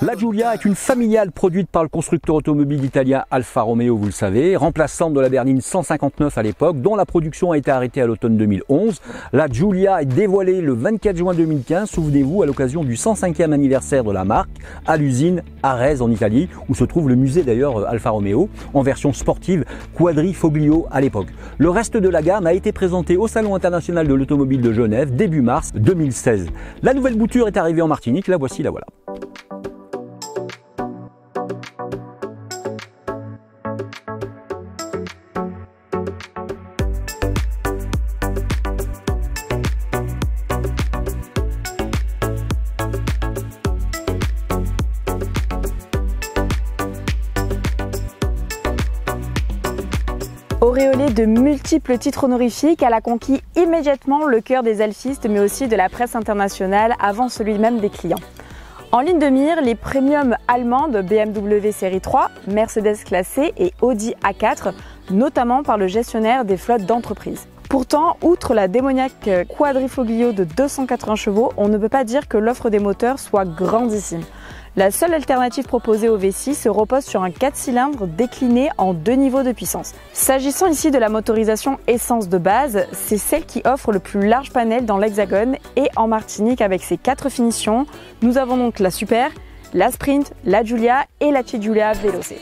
La Giulia est une familiale produite par le constructeur automobile italien Alfa Romeo, vous le savez, remplaçante de la berline 159 à l'époque, dont la production a été arrêtée à l'automne 2011. La Giulia est dévoilée le 24 juin 2015, souvenez-vous, à l'occasion du 105e anniversaire de la marque, à l'usine Arese en Italie, où se trouve le musée d'ailleurs Alfa Romeo, en version sportive Quadrifoglio à l'époque. Le reste de la gamme a été présenté au Salon international de l'automobile de Genève début mars 2016. La nouvelle bouture est arrivée en Martinique, la voici, la voilà. Auréolée de multiples titres honorifiques, elle a conquis immédiatement le cœur des alfistes mais aussi de la presse internationale avant celui même des clients. En ligne de mire, les premiums allemandes BMW série 3, Mercedes classe C et Audi A4, notamment par le gestionnaire des flottes d'entreprise. Pourtant, outre la démoniaque Quadrifoglio de 280 chevaux, on ne peut pas dire que l'offre des moteurs soit grandissime. La seule alternative proposée au V6 se repose sur un 4 cylindres décliné en 2 niveaux de puissance. S'agissant ici de la motorisation essence de base, c'est celle qui offre le plus large panel dans l'Hexagone et en Martinique avec ses 4 finitions. Nous avons donc la Super, la Sprint, la Giulia et la Petite Giulia Veloce.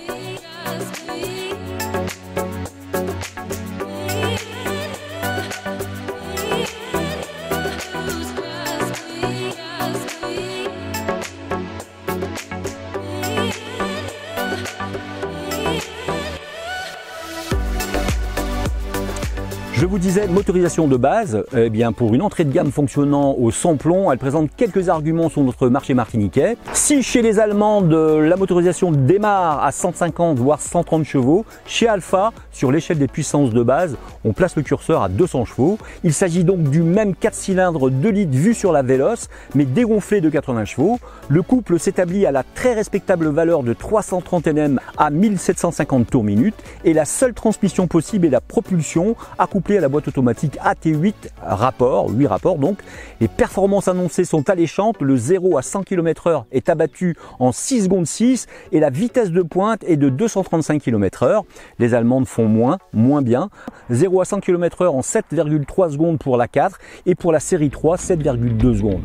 Je vous disais, motorisation de base, eh bien pour une entrée de gamme fonctionnant au sans-plomb, elle présente quelques arguments sur notre marché martiniquais. Si chez les Allemandes, la motorisation démarre à 150 voire 130 chevaux, chez Alfa, sur l'échelle des puissances de base, on place le curseur à 200 chevaux. Il s'agit donc du même 4 cylindres 2 litres vu sur la Veloce, mais dégonflé de 80 chevaux. Le couple s'établit à la très respectable valeur de 330 Nm à 1750 tours minute et la seule transmission possible est la propulsion accouplée à la boîte automatique AT8 rapport, 8 rapports donc. Les performances annoncées sont alléchantes, le 0 à 100 km/h est abattu en 6 secondes 6 et la vitesse de pointe est de 235 km/h. Les Allemandes font moins bien. 0 à 100 km/h en 7,3 secondes pour la 4 et pour la série 3, 7,2 secondes.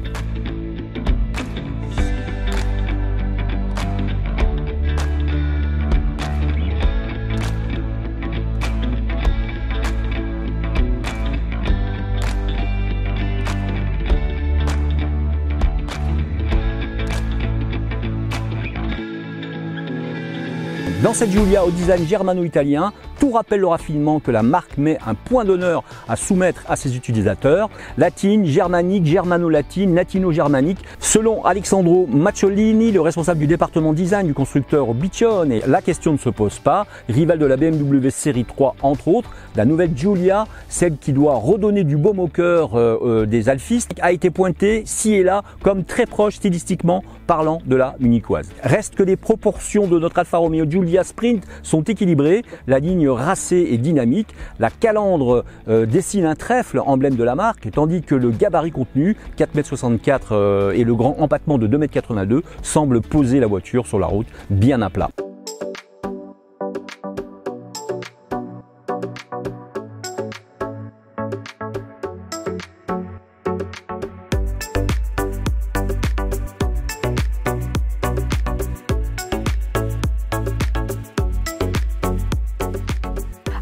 Dans cette Giulia au design germano-italien, tout rappelle le raffinement que la marque met un point d'honneur à soumettre à ses utilisateurs. Latine, germanique, germano-latine, latino-germanique. Selon Alessandro Macciolini, le responsable du département design du constructeur Biccione, et la question ne se pose pas. Rival de la BMW série 3 entre autres, la nouvelle Giulia, celle qui doit redonner du baume au cœur des alfistes, a été pointée ci et là comme très proche stylistiquement parlant de la munichoise. Reste que les proportions de notre Alfa Romeo Giulia Sprint sont équilibrées, la ligne racée et dynamique, la calandre dessine un trèfle, emblème de la marque, tandis que le gabarit contenu, 4,64 m et le grand empattement de 2,82 m semble poser la voiture sur la route bien à plat.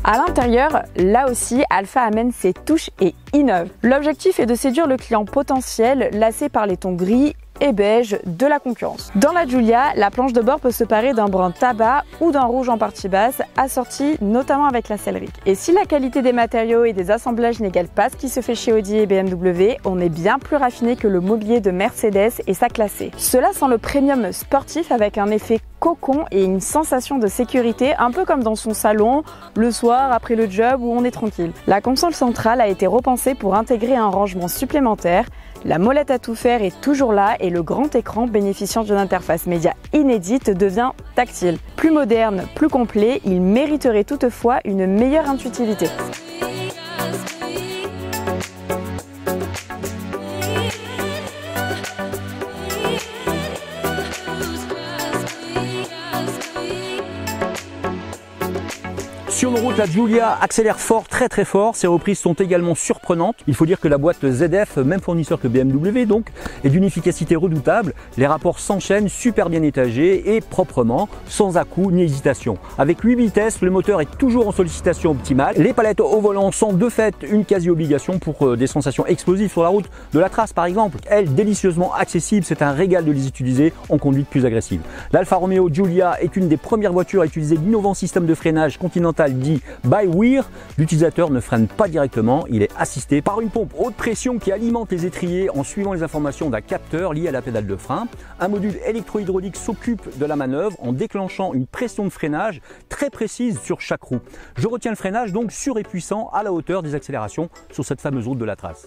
À l'intérieur, là aussi, Alfa amène ses touches et innove. L'objectif est de séduire le client potentiel lassé par les tons gris et beige de la concurrence. Dans la Giulia, la planche de bord peut se parer d'un brun tabac ou d'un rouge en partie basse, assorti notamment avec la sellerie. Et si la qualité des matériaux et des assemblages n'égale pas ce qui se fait chez Audi et BMW, on est bien plus raffiné que le mobilier de Mercedes et sa classe C. Cela sent le premium sportif avec un effet cocon et une sensation de sécurité, un peu comme dans son salon, le soir après le job où on est tranquille. La console centrale a été repensée pour intégrer un rangement supplémentaire. La molette à tout faire est toujours là et le grand écran bénéficiant d'une interface média inédite devient tactile. Plus moderne, plus complet, il mériterait toutefois une meilleure intuitivité. zone route, la Giulia accélère fort, très fort. Ses reprises sont également surprenantes. Il faut dire que la boîte ZF, même fournisseur que BMW donc, est d'une efficacité redoutable. Les rapports s'enchaînent, super bien étagés et proprement, sans à-coups ni hésitation. Avec 8 vitesses, le moteur est toujours en sollicitation optimale. Les palettes au volant sont de fait une quasi-obligation pour des sensations explosives sur la route de la Trace par exemple. Elle, délicieusement accessible, c'est un régal de les utiliser en conduite plus agressive. L'Alfa Romeo Giulia est une des premières voitures à utiliser l'innovant système de freinage Continental dit by-wheel. L'utilisateur ne freine pas directement, il est assisté par une pompe haute pression qui alimente les étriers en suivant les informations d'un capteur lié à la pédale de frein. Un module électro-hydraulique s'occupe de la manœuvre en déclenchant une pression de freinage très précise sur chaque roue. Je retiens le freinage donc sûr et puissant à la hauteur des accélérations sur cette fameuse route de la Trace.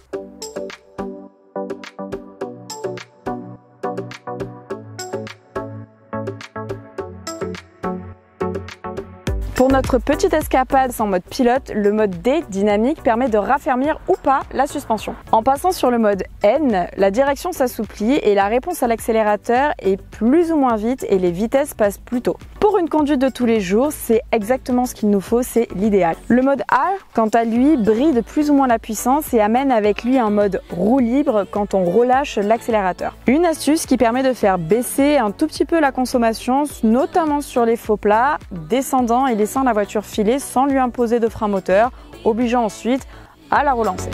Pour notre petite escapade sans mode pilote, le mode D dynamique permet de raffermir ou pas la suspension. En passant sur le mode N, la direction s'assouplit et la réponse à l'accélérateur est plus ou moins vite et les vitesses passent plus tôt. Pour une conduite de tous les jours, c'est exactement ce qu'il nous faut, c'est l'idéal. Le mode A, quant à lui, bride plus ou moins la puissance et amène avec lui un mode roue libre quand on relâche l'accélérateur. Une astuce qui permet de faire baisser un tout petit peu la consommation, notamment sur les faux plats, descendant et laissant la voiture filer sans lui imposer de frein moteur, obligeant ensuite à la relancer.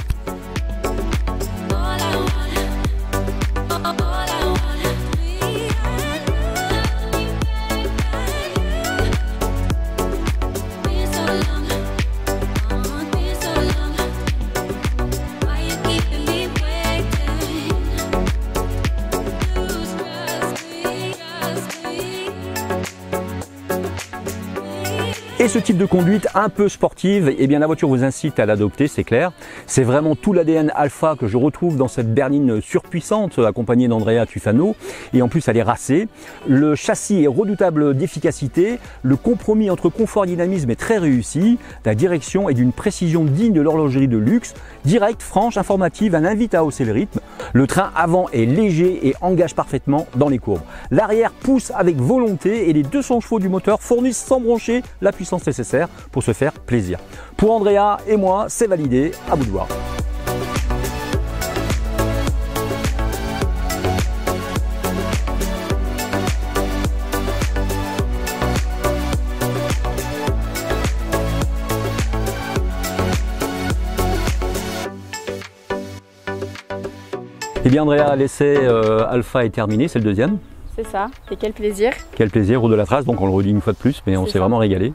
Et ce type de conduite un peu sportive, eh bien la voiture vous incite à l'adopter, c'est clair. C'est vraiment tout l'ADN Alfa que je retrouve dans cette berline surpuissante accompagnée d'Andrea Tufano. Et en plus, elle est racée. Le châssis est redoutable d'efficacité. Le compromis entre confort et dynamisme est très réussi. La direction est d'une précision digne de l'horlogerie de luxe. Directe, franche, informative, elle invite à hausser le rythme. Le train avant est léger et engage parfaitement dans les courbes. L'arrière pousse avec volonté et les 200 chevaux du moteur fournissent sans broncher la puissance nécessaire pour se faire plaisir. Pour Andrea et moi, c'est validé, à vous de voir. Eh bien Andrea, l'essai Alpha est terminé, c'est le deuxième. C'est ça, et quel plaisir. Quel plaisir, route de la Trace, donc on le redit une fois de plus, mais on s'est vraiment régalé.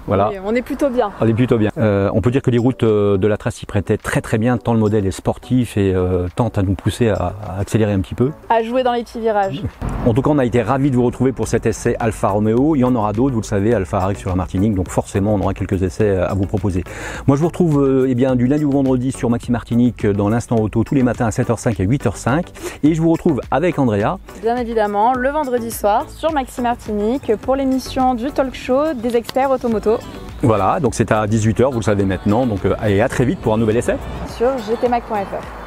Voilà. On est plutôt bien. On est plutôt bien. On peut dire que les routes de la Trace s'y prêtaient très bien, tant le modèle est sportif et tente à nous pousser à accélérer un petit peu. À jouer dans les petits virages. En tout cas, on a été ravis de vous retrouver pour cet essai Alfa Romeo. Il y en aura d'autres, vous le savez, Alfa arrive sur la Martinique, donc forcément on aura quelques essais à vous proposer. Moi je vous retrouve eh bien, du lundi au vendredi sur Maxi Martinique dans l'instant auto tous les matins à 7h05 et 8h05. Et je vous retrouve avec Andrea. Bien évidemment, le vendredi soir sur Maxi Martinique pour l'émission du talk show des experts automoto. Voilà, donc c'est à 18h, vous le savez maintenant, donc et à très vite pour un nouvel essai. Sur gtmac.fr.